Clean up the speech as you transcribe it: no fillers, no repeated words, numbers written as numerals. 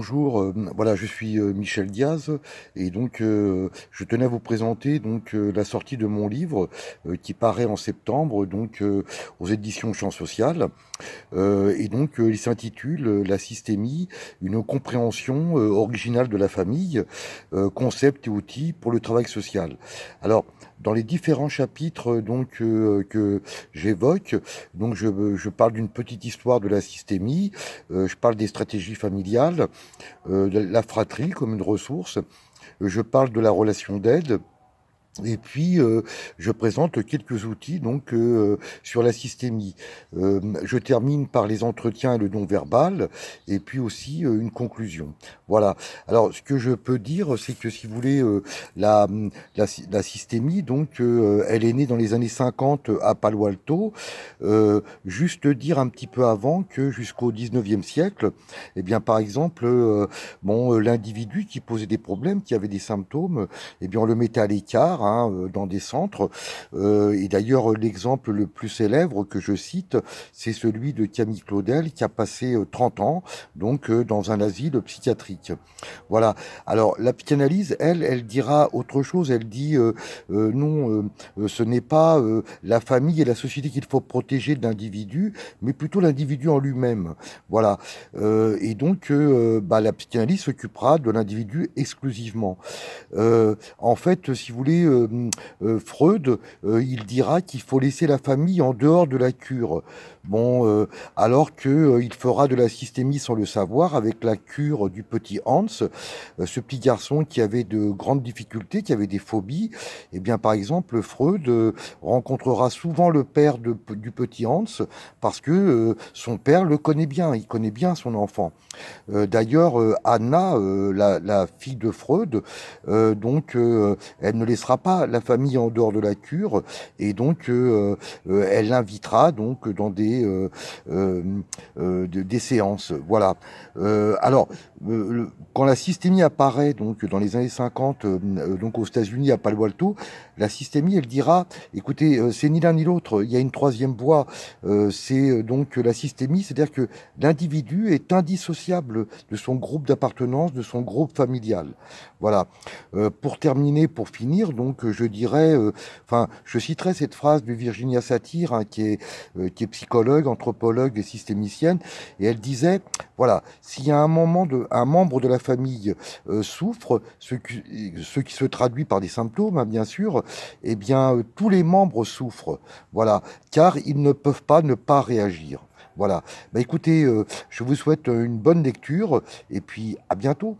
bonjour, voilà, je suis, Michel Diaz et donc je tenais à vous présenter donc la sortie de mon livre, qui paraît en septembre donc aux éditions Champs Social. Et donc il s'intitule, «La systémie, une compréhension, originale de la famille, concepts et outils pour le travail social». Alors, dans les différents chapitres donc que j'évoque, donc je parle d'une petite histoire de la systémie, je parle des stratégies familiales, de la fratrie comme une ressource, je parle de la relation d'aide et puis je présente quelques outils donc sur la systémie. Je termine par les entretiens et le non-verbal et puis aussi une conclusion. Voilà. Alors ce que je peux dire, c'est que si vous voulez, la, la systémie, donc elle est née dans les années 50 à Palo Alto. Juste dire un petit peu avant que jusqu'au 19e siècle, eh bien par exemple, l'individu qui posait des problèmes, qui avait des symptômes, eh bien on le mettait à l'écart, hein, dans des centres. Et d'ailleurs, l'exemple le plus célèbre que je cite, c'est celui de Camille Claudel qui a passé 30 ans donc dans un asile psychiatrique. Voilà. Alors la psychanalyse, elle dira autre chose. Elle dit non, ce n'est pas la famille et la société qu'il faut protéger de l'individu, mais plutôt l'individu en lui-même. Voilà. Et donc, la psychanalyse s'occupera de l'individu exclusivement. En fait, si vous voulez, Freud, il dira qu'il faut laisser la famille en dehors de la cure. Bon, alors que il fera de la systémie sans le savoir avec la cure du petit Hans, ce petit garçon qui avait de grandes difficultés, qui avait des phobies. Eh bien, par exemple, Freud rencontrera souvent le père du petit Hans parce que son père le connaît bien, il connaît bien son enfant. D'ailleurs, Anna, la fille de Freud, elle ne laissera pas la famille en dehors de la cure et donc elle l'invitera donc dans des séances. Voilà. Alors, quand la systémie apparaît donc dans les années 50 donc aux États-Unis à Palo Alto, la systémie elle dira, écoutez, c'est ni l'un ni l'autre. Il y a une troisième voie. C'est donc la systémie, c'est-à-dire que l'individu est indissociable de son groupe d'appartenance, de son groupe familial. Voilà. Pour terminer, pour finir, donc je dirais, je citerai cette phrase de Virginia Satir, hein, qui est psychologue, anthropologue et systémicienne, et elle disait, voilà, s'il y a un membre de la famille souffre, ce qui se traduit par des symptômes, hein, bien sûr, eh bien tous les membres souffrent, voilà, car ils ne peuvent pas ne pas réagir. Voilà. Écoutez, je vous souhaite une bonne lecture et puis à bientôt.